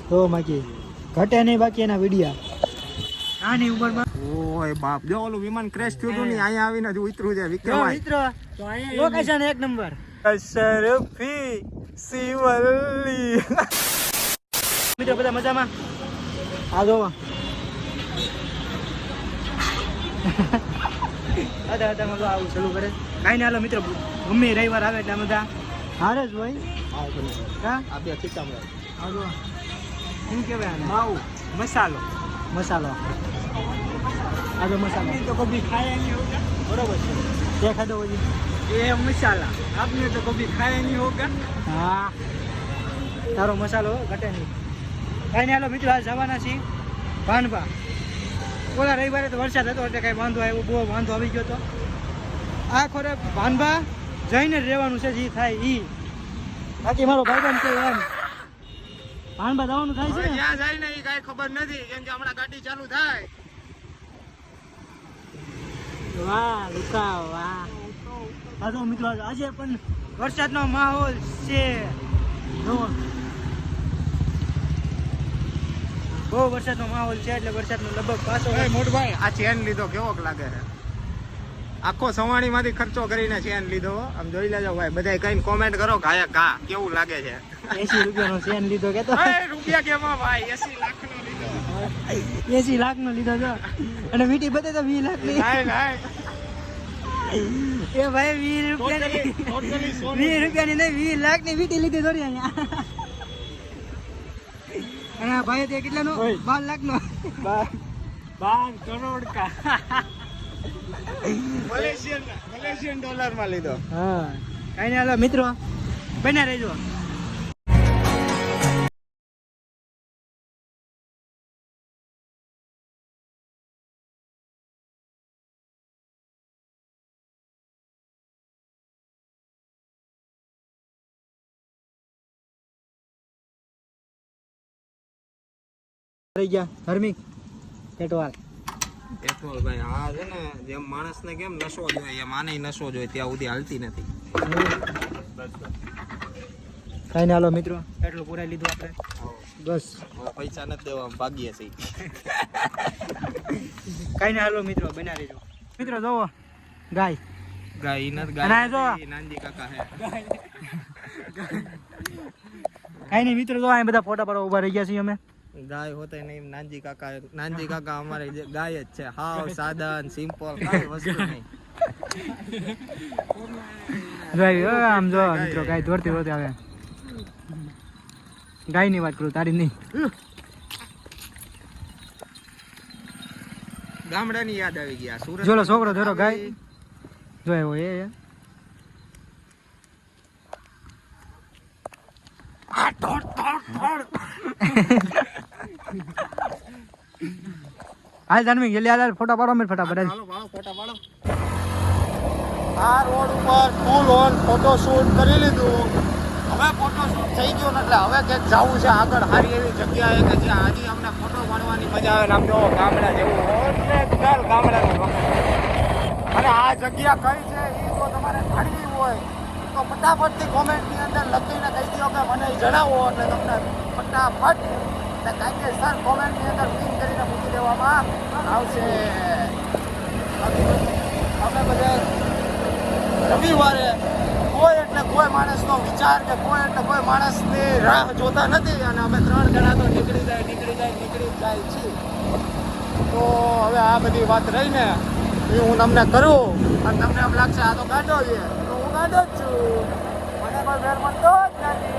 તો બાકી ઘટે નહીં બાકી એના વિડિયા નાની ઉંમરમાં. ઓય બાપ જો ઓલું વિમાન ક્રેશ થયું હતું ને અહીંયા આવીને જ ઉતરું છે વિક્રમ મિત્રો લોકેશન એક નંબર શરફી શિવલ્લી. મિત્રો બધા મજામાં? આ જો હતા મતલબ આવું ચાલુ કરે કાંઈ ના. હાલો મિત્રો ગમે રવિવાર આવે એટલે બધા હારે જ હોય. હા આપણે ખીચામાં હાલો શું કહેવાય આને? માવું મસાલો મસાલો આ જો મસાલો તો કભી ખાયા નહીં હોગા. બરોબર છે તે ખાધો હોય એ મસાલા આપને તો કભી ખાયા નહીં હોગા. હા તારો મસાલો ઘટે નહીં. કાંઈ નહીં. હાલો મિત્રો આ જવાના છીએ ભાનભા. ઓલા રવિવારે તો વરસાદ હતો એટલે કાંઈ વાંધો આવ્યો, બહુ વાંધો આવી ગયો હતો. આ ખોરે ભાનભા જઈને જ રહેવાનું છે જે થાય ઈ. બાકી મારો ભાઈબંધ છે એમ ભાનભા જવાનું થાય છે ને ક્યાં જાય ને એ કાંઈ ખબર નથી કેમ કે હમણાં ગાડી ચાલુ થાય. વાહ લુકા વાહ. હાલો મિત્રો આજે પણ વરસાદનો માહોલ છે. બહુ વરસાદનો માહોલ છે એટલે વરસાદનો લગભગ પાછો. મોટભાઈ આ ચેન લીધો કેવો લાગે છે? આખો સવાણી માંથી ખર્ચો કરીને ચેન લીધો. આમ જોઈ લેજો ભાઈ બધા કઈ કોમેન્ટ કરો ઘા કેવું લાગે છે. 80 રૂપિયાનો ચેન લીધો કેતો રૂપિયા કેમાં ભાઈ 80 લાખ નો લીધો. 80 લાખ નો લીધો છો અને વીટી બધે તો 20 લાખ ની. એ ભાઈ 20 રૂપિયાની 20 રૂપિયાની નહીં 20 લાખ ની વીટી લીધી થોડી અહીંયા. અને આ ભાઈ તે કેટલાનો 12 લાખ નો 12 કરોડ કા મલેશિયન ડોલર માં લીધો. હા કાઈ નહીં. હાલો મિત્રો બન્યા રહેજો. રહી ગયા ધાર્મિક પેટવાલ ભાઈ આ છે ને જેમ માણસ ને કેમ નશો જોઈએ એમ આને નશો જોઈએ ત્યાં સુધી હાલતી નથી. કઈ ના. હાલો મિત્રો પેટ્રોલ પુરાઈ લીધું આપણે બસ પૈસા નથી દેવા ભાગીએ છીએ. કઈ ના. હાલો મિત્રો બના રહેજો. મિત્રો જોવો ગાય ગાય નથી ગાય જો નાનજી કાકા હે. કઈ નહીં મિત્રો જો અહીં બધા ફોટા પાડવા ઉભા રહી ગયા છીએ અમે. ગાય હોતે નહીં નાનજી કાકા અમારે ગાય જ છે. હાવ સાદા અને સિમ્પલ કઈ વસ્તુ નહીં. ગાય આમ જો મિત્રો ગાય દોડતી દોડતી આવે. ગાય ની વાત કરું તારી નહીં. ગામડાની યાદ આવી ગયા. સુરત જોલો છોકરો ધરો ગાય જોયો એ હાલ ધાર્મિક જલ્દી હાલ ફોટા પાડો મેં ફટાફટ. ફોટા પાડો. આ રોડ ઉપર ફૂલ ઓન ફોટોશૂટ કરી લીધું. હવે ફોટોશૂટ થઈ ગયું એટલે હવે ક્યાંક જવું છે આગળ સારી એવી જગ્યાએ કે જ્યાં હજી અમને ફોટો પાડવાની મજા આવે. આમ જો ગામડા જેવું ગામડાનું. અને આ જગ્યા કઈ છે એ જો તમારે જાણવી હોય તો ફટાફટથી કોમેન્ટની અંદર લખીને કહી દો કે મને જણાવો એટલે તમને ફટાફટ કાયદેસર કોમેન્ટની અંદર પિન કરીને મૂકી દેવામાં આવશે. અમે બધા રવિવારે કોઈ એટલે કોઈ માણસનો વિચાર કે કોઈ એટલે કોઈ માણસની રાહ જોતા નથી અને અમે 3 જણા તો નીકળી જાય છીએ. તો હવે આ બધી વાત રહીને એ હું તમને કરું અને તમને એમ લાગશે આ તો ગાંડો છે તો હું ગાંડો જ છું. મને કોઈ ફેર પડતો જ નથી.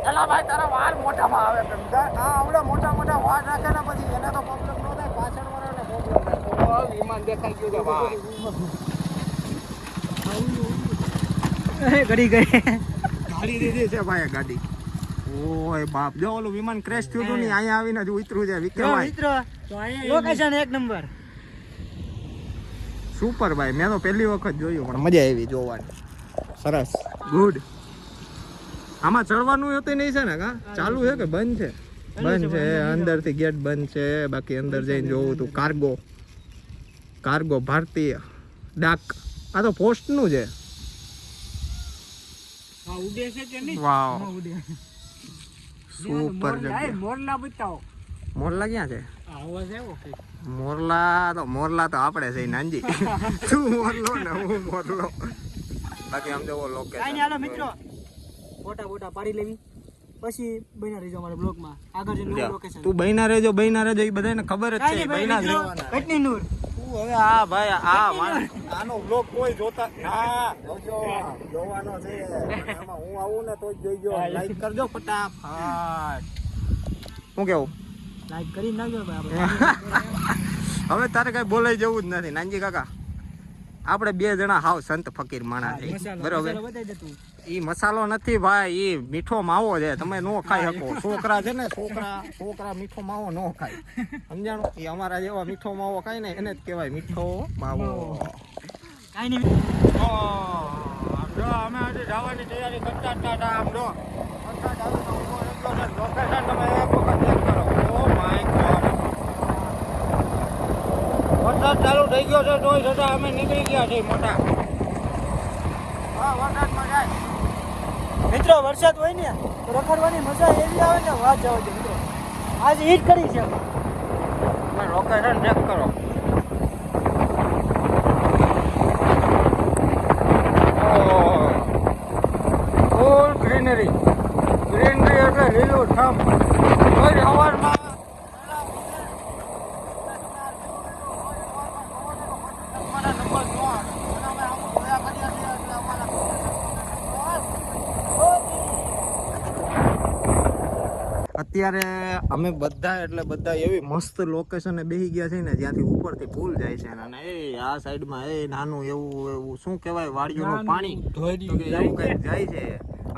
એલા ભાઈ તારા વાળ મોટામાં આવે આવડે મોટા વાળ રાખે ને પછી એને તો પ્રોબ્લેમ ન થાય પાછળ વાળાને પ્રોબ્લેમ થાય. વિમાન દેખાઈ ગયું છે ભાઈ. ઘડી ગાડી દીધી છે ભાઈ ગાડી. ઓય બાપ જો ઓલું વિમાન ક્રેશ થયું હતું ને અહીંયા આવીને જ ઉતરું છે વિક્રમ મિત્રો લોકેશન એક નંબર સુપર ભાઈ. મેં તો પહેલી વખત જોયું પણ મજા આવી જોવાની. સરસ ગુડ. આમાં ચડવાનું હતું નહીં છે ને કા ચાલુ છે કે બંધ છે? બંધ છે. અંદરથી ગેટ બંધ છે. બાકી અંદર જઈને જોવું તું કાર્ગો ભારતીય ડાક. આ તો પોસ્ટ નું છે. વાવ સુપર જગ્યા. મોરલા બતાવો. મોરલા ક્યાં છે? આવો છે એવો કંઈક. મોરલા તો આપણે છે નાનજી. તું મોરલો ને હું મોરલો. બાકી આમ જેવો કાંઈ નહીં, લોકેશન. હાલો મિત્રો ફોટા પાડી લેવી પછી બન્યા રહીજો અમારા બ્લોગમાં. આગળ જઈને નવું લોકેશન. તું બૈના રહેજો એ બધાને ખબર જ છે બૈના જ રહેવાના. કટની નૂર. તું હવે આ ભાઈ આનો બ્લોગ કોઈ જોતા ના જોવાનો છે. આમાં હું આવું ને તો જ જોઈજો. લાઈક કરજો ફટાફટ. શું કેવું? લાઈક કરી નાખજો ભાઈ આપણે. હવે તારે કઈ બોલાઈ જવું જ નથી નાનજી કાકા. આપણે બે જણા હાવ સંત ફકીર માણા છે બરોબર. બતાવી દે તું. ઈ મસાલો નથી ભાઈ, ઈ મીઠો માવો છે. તમે નો ખાઈ શકો. છોકરા છે ને છોકરા મીઠો માવો નો ખાય. સમજાણું? એ અમારા જેવા મીઠો માવો ખાય ને એને જ કહેવાય મીઠો માવો. કાંઈ નહીં. જો અમે આજે જવાની તૈયારી કરતા હતા. આમ જો વરસાદ આવે તો ઊભો રહેજો ને લોકેશન તમે એક વખત ચેક કરો. ઓ માય ગોડ, વરસાદ ચાલુ થઈ ગયો છે તોય છતાં અમે નીકળી ગયા છીએ મોટા. હા, વરસાદમાં જાય. મિત્રો વરસાદ હોય ને તો રખડવાની મજા એવી આવે ને વાત જવા દે મિત્રો. આજે હિટ કરી છે. તમે લોકેશન ચેક કરો. ફૂલ ગ્રીનરી એટલે લીલું ઠમ. કોઈ હવારમાં અત્યારે અમે બધા એવી મસ્ત લોકેશને બેસી ગયા છે ને જ્યાંથી ઉપરથી પુલ જાય છે અને એ આ સાઈડમાં એ નાનું એવું શું કહેવાય વાડીઓનું પાણી એવું કંઈક જાય છે.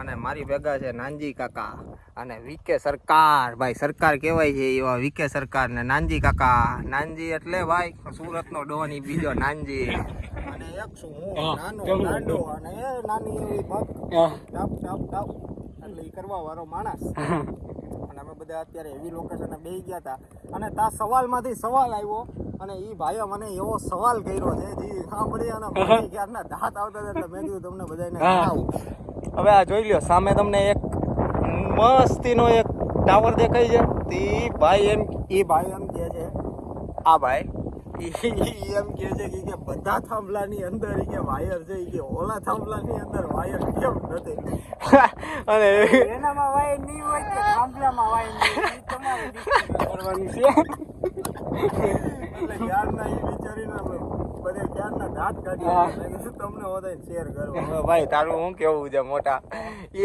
અને મારી ભેગા છે નાનજી કાકા અને વીકે સરકાર. ભાઈ સરકાર કહેવાય છે એવા વીકે સરકાર ને નાનજી કાકા. નાનજી એટલે ભાઈ સુરતનો ડોન ઈ બીજો નાનજી. અને એક છું હું નાનો ગાંડો અને એ નાની એવી ભગ ટાપ એટલે ઈ કરવા વાળો માણસ. અને અમે બધા અત્યારે એવી લોકેશને બેસી ગયા હતા અને તા સવાલમાંથી સવાલ આવ્યો અને એ ભાઈએ મને એવો સવાલ કર્યો છે જે સાંભળી અને મને ક્યારના દાંત આવતા હતા એટલે મેં કીધું તમને બધાને જણાવું. હવે આ જોઈ લ્યો સામે તમને એક મસ્તીનો એક ટાવર દેખાય છે. તે ભાઈ એમ કહે છે આ ભાઈ એમ કહે છે કે બધા થાંભલાની અંદર કે વાયર છે કે ઓલા થાંભલાની અંદર વાયર કેમ નથી. અને એનામાં વાય નહીં હોય કે થાંભલામાં વાય નહીં હોય, ઈ તમારે કરવાનું છે. એટલે ક્યારના એ વિચારીને બધે ક્યારના દાંત કાઢી તમને વધારે શેર કરો. ભાઈ તારું શું કેવું છે મોટા?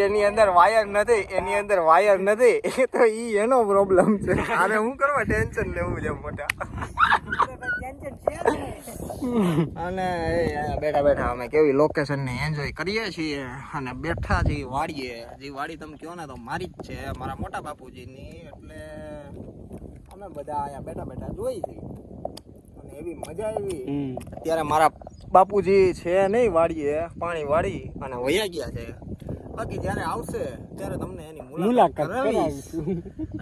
એની અંદર વાયર નથી એ તો ઈ એનો પ્રોબ્લેમ છે. આને શું કરવા ટેન્શન લેવું છે મોટા? અને બેઠા અમે કેવી લોકેશન ને એન્જોય કરીએ છીએ અને બેઠા છીએ વાડીએ. જે વાડી તમે કહો ને તો મારી જ છે, મારા મોટા બાપુજીની. એટલે અમે બધા અહીંયા બેઠા જોઈ છીએ અને એવી મજા આવી. અત્યારે મારા બાપુજી છે નહીં વાડીએ, પાણી વાળી અને વયા ગયા છે. બાકી જ્યારે આવશે ત્યારે તમને એની મુલાકાત કરાવીશું.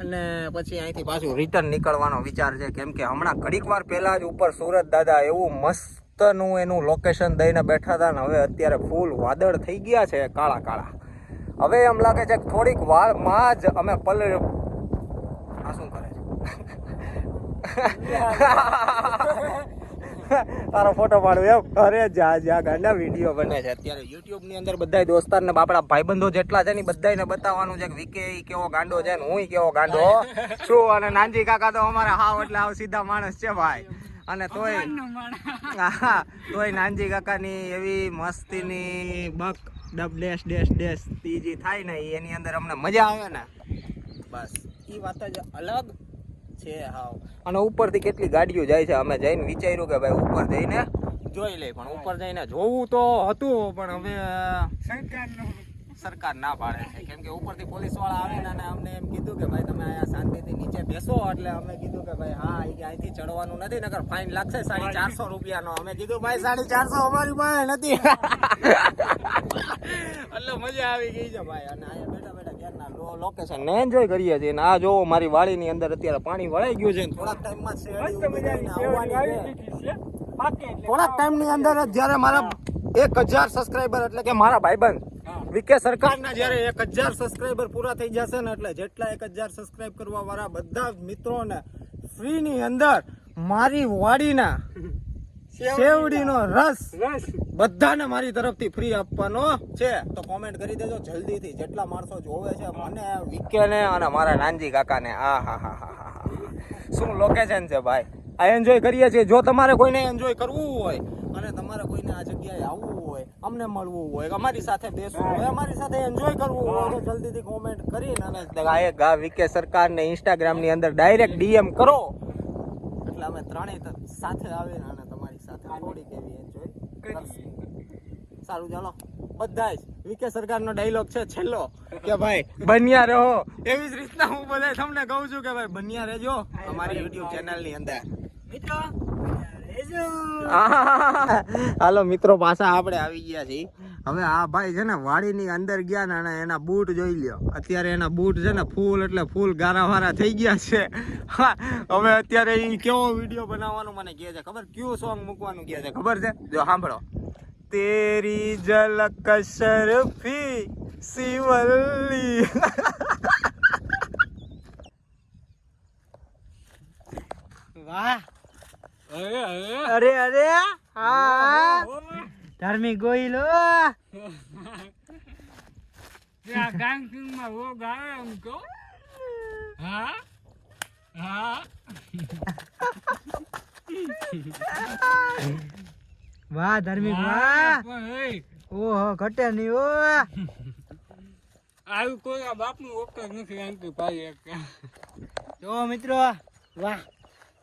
અને પછી અહીંથી પાછું રિટર્ન નીકળવાનો વિચાર છે. કેમ કે હમણાં ઘડીક વાર પહેલા જ ઉપર સુરત દાદા એવું મસ્તનું એનું લોકેશન દઈને બેઠા હતા ને હવે અત્યારે ફૂલ વાદળ થઈ ગયા છે, કાળા. હવે એમ લાગે છે કે થોડીક વારમાં જ અમે આ શું કરે છે? તારો ફોટો પાડું એમ? અરે જા ગાંડા વિડીયો બને છે અત્યારે યુટ્યુબ ની અંદર. બધા દોસ્તાર ને આપણા ભાઈબંધો જેટલા છે ને બધાને બતાવવાનું છે કે વિકે કેવો ગાંડો છે ને હું કેવો ગાંડો છું. અને નાનજી કાકા તો અમારા હાવ એટલે હાવ સીધા માણસ છે ભાઈ. અને તોય નાનજી કાકાની એવી મસ્તીની બક ડબ ડેશ ત્રીજી થાય ને એની અંદર અમને મજા આવે ને બસ એ વાત જ અલગ છે હાવ. અને ઉપરથી કેટલી ગાડીઓ જાય છે. અમે જઈને વિચાર્યું કે ભાઈ ઉપર જઈને જોઈ લે, પણ ઉપર જઈને જોવું તો હતું પણ હવે સરકાર ના પાડે છે. કેમ કે ઉપરથી પોલીસ વાળા આવીને અને અમને એમ કીધું કે ભાઈ તમે અહીંયા શાંતિથી નીચે બેસો. એટલે અમે કીધું કે ભાઈ હા અહીંથી ચડવાનું નથી નકર ફાઇન લાગશે 450 રૂપિયાનો. અમે કીધું ભાઈ 450 અમારી પાસે નથી. એટલે મજા આવી ગઈ છે ભાઈ. અને અહીંયા બેઠા ક્યારના લોકેશન ને એન્જોય કરીએ છીએ. આ જો મારી વાડીની અંદર અત્યારે પાણી વળાઈ ગયું છે. થોડાક ટાઈમમાં થોડાક ટાઈમની અંદર જ્યારે મારા 1000 સબસ્ક્રાઈબર એટલે કે મારા ભાઈબંધ વિકે સરકારના જ્યારે 1000 સબસ્ક્રાઇબર પૂરા થઈ જશે ને એટલે જેટલા 1000 સબસ્ક્રાઇબ કરવા વાળા બધા મિત્રોને ફ્રી ની અંદર મારી વાડીના શેવડીનો રસ બધાને મારી તરફથી ફ્રી આપવાનો છે. તો કોમેન્ટ કરી દેજો જલ્દીથી. જેટલા માણસો જોવે છે મને, વિકેને અને મારા નાનજી કાકાને, આ હા શું લોકેશન છે ભાઈ. આ એન્જોય કરીએ છીએ. જો તમારે કોઈને એન્જોય કરવું હોય અને તમારે કોઈને આ જગ્યાએ આવવું હોય, અમને મળવું હોય, અમારી સાથે બેસવું હોય, અમારી સાથે એન્જોય કરવું હોય તો જલ્દીથી કોમેન્ટ કરીને અને ગાયક ગા વિકે સરકારને ઇન્સ્ટાગ્રામની અંદર ડાયરેક્ટ ડીએમ કરો એટલે અમે ત્રણેય સાથે આવીને અને તમારી સાથે થોડીક એવી એન્જોય કરશું. સારું ચાલો બધા જ વિકે સરકારનો ડાયલોગ છે છેલ્લો કે ભાઈ બન્યા રહો. એવી જ રીતના હું બધા તમને કહું છું કે ભાઈ બન્યા રહેજો અમારી યુટ્યુબ ચેનલની અંદર મિત્રો. હાલો મિત્રો, પાછા આપણે આવી ગયા છીએ. હવે આ ભાઈ છે ને વાડીની અંદર ગયા ને અને એના બૂટ જોઈ લ્યો. અત્યારે એના બૂટ છે ને ફૂલ એટલે ફૂલ ગારા વારા થઈ ગયા છે. હવે અત્યારે એ કેવો વિડીયો બનાવવાનું મને કહે છે ખબર, કયું સોંગ મૂકવાનું કહે છે ખબર છે? જો સાંભળો. તેરી ઝલક શરફી શિવલ્લી. વાહ. અરે અરે હા ધાર્મિક ગોહિલ વાહ ધાર્મિક વાહ. ઓહો ઘટે નહીં ઓ. આવું કોઈ બાપનું ઓકે નથી આનતું ભાઈ. જો મિત્રો વાહ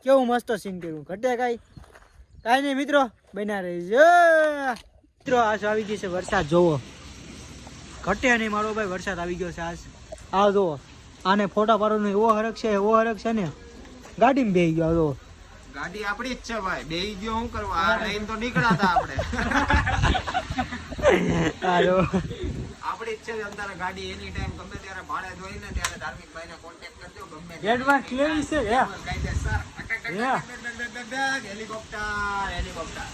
કેવું મસ્ત સીન કર્યું. ઘટે કાંઈ નહીં મિત્રો, બન્યા રહેજો મિત્રો. આજ આવી ગઈ છે વરસાદ. જોવો ઘટે નહીં મારો ભાઈ, વરસાદ આવી ગયો છે આજ. આ જોવો આને ફોટા પાડવાનો એવો હરખ છે ને, ગાડીમાં બેસી ગયો. જો ગાડી આપણી જ છે ભાઈ, બેહી ગયો હું કરવા, આ લઈને તો નીકળાતા આપણે. હાલો આપણી જ છે અંદર ગાડી. એની ટાઈમ ગમે ત્યારે ભાડે જોઈને ત્યારે ધાર્મિકભાઈને કોન્ટેક્ટ કરજો. ગમે એડવાન્સ લેવી છે હે. કાયદેસર હેલિકોપ્ટર.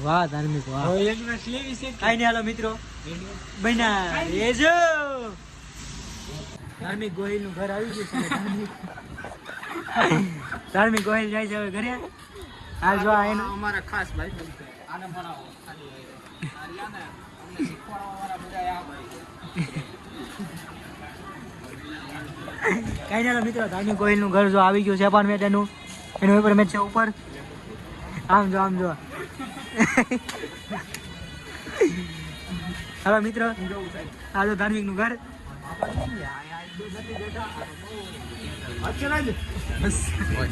વાહ ધાર્મિક વાહ. એડવાન્સ લેવી છે. કાંઈ નહીં હાલો મિત્રો, બન્યા રહેજો. ધાર્મિક ગોહિલ નું ઘર આવી ગયું છે. ધાર્મિક ગોહિલ જાય છે હવે ઘરે. હાલ જો આ એનું અમારા ખાસ ભાઈ બંધ છે. આને ભણાવો ખાલી આર્યાને અમને શીખવાડવાવાળા બધા આ ભાઈ છે. કાંઈ નહીં હાલો મિત્રો, ધાર્મિક ગોહિલ નું ઘર જો આવી ગયું છે. અપાર્ટમેન્ટ એનું ઉપર મેં છે ઉપર. આમ જો હાલો મિત્રો, આ જો ધાર્મિક નું ઘર.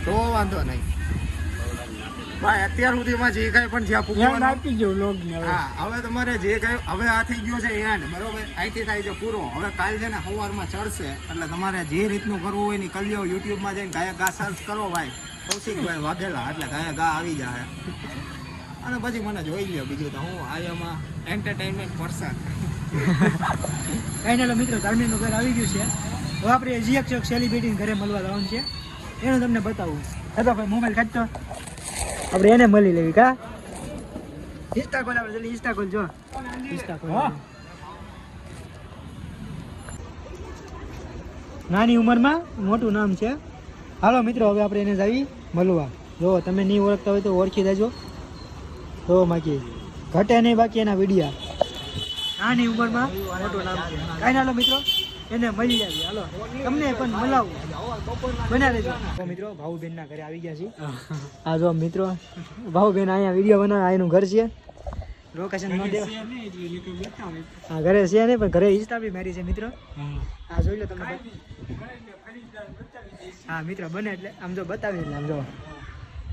તો વાંધો નહીં ભાઈ. અત્યાર સુધીમાં જે કાંઈ પણ જ્યાં પૂછવાનું આપી ગયો લોગ ને. હા, હવે તમારે જે કાંઈ હવે આ થઈ ગયો છે એન્ડ બરોબર, અહીંથી થાય છે પૂરો. હવે કાલ છે ને સવારમાં ચડશે એટલે તમારે જે રીતનું કરવું હોય ને કરી લો. યુટ્યુબમાં જઈને ગાયક ગા સર્ચ કરો ભાઈ, કૌશિકભાઈ વાઘેલા, એટલે ગાયક ગા આવી જાય. અને પછી મને જોઈ લ્યો. બીજું તો હું આયામાં એન્ટરટેનમેન્ટ પર્સન. કાંઈ નહીં મિત્રો, ધાર્મિક નું ઘર આવી ગયું છે. હવે આપણે જીએક સેલિબ્રિટી ઘરે મળવા જવાનું છે, એનું તમને બતાવું. હતો ભાઈ મોબાઈલ કાઢતો, આપણે એને મળી લેવી. કા ઇન્સ્ટા કોલ આપણે જલ્દી ઇન્સ્ટા કોલ. જો ઇન્સ્ટા કોલ. નાની ઉંમરમાં મોટું નામ છે. હાલો મિત્રો, હવે આપણે એને જાવી મળવા. જો તમે નહીં ઓળખતા હોય તો ઓળખી દેજો. જો બાકી ઘટે નહીં બાકી એના વિડીયા. નાની ઉંમરમાં મોટું નામ છે. કાંઈ ના હાલો મિત્રો, એને મળી આવી. હાલો તમને પણ મળાવું, બના રહેજો. તો મિત્રો ભાવુબેનના ઘરે આવી ગયા છીએ. આ જો મિત્રો ભાવુબેન અહીંયા વિડીયો બનાવે. આ એનું ઘર છે. લોકેશન ન દે. હા ઘરે છે નહીં પણ ઘરે ઇન્સ્ટા બી મારી છે મિત્રો. હા જોઈ લો તમે. હા મિત્રો બને એટલે આમ જો બતાવી એટલે આમ જો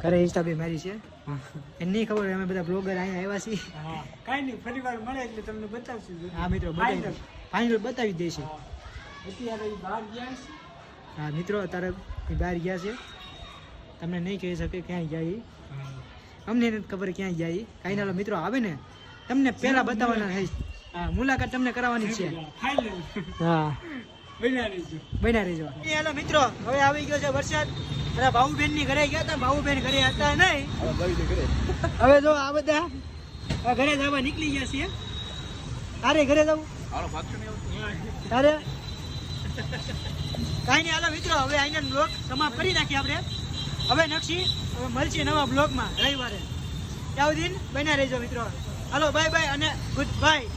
ઘરે ઇન્સ્ટા બી મારી છે. એને નહીં ખબર અમે બધા બ્લોગર અહીંયા આવ્યા છીએ. કાંઈ નહીં, ફરી વાર મળે એટલે તમને બતાવશું. હા મિત્રો ફાઇનલ બતાવી દઈશું. અત્યારે બહાર ગયા છે. હા મિત્રો અત્યારે બહાર ગયા છે. તમને નહીં કહી શકે ક્યાંય જાય. અમને નથી ખબર ક્યાંય જાય. કાંઈ ના મિત્રો આવે ને તમને પહેલા બતાવવાના છે. હા મુલાકાત તમને કરાવવાની છે. હા બન્યા રહેજો. હેલો મિત્રો, હવે આવી ગયો છે વરસાદ. અને ભાવુબેન ની ઘરે ગયા હતા. ભાવુબેન ઘરે હતા નહીં. હવે જો આ બધા ઘરે જવા નીકળી ગયા છીએ. અરે ઘરે જવું તારે કાંઈ નહીં. હાલો મિત્રો, હવે આઈના બ્લોગ સમાપ્ત કરી નાખીએ આપણે. હવે નક્ષી હવે મળશે નવા બ્લોગમાં રવિવારે. ત્યાં સુધી બન્યા રહેજો મિત્રો. હાલો બાય બાય અને ગુડ બાય.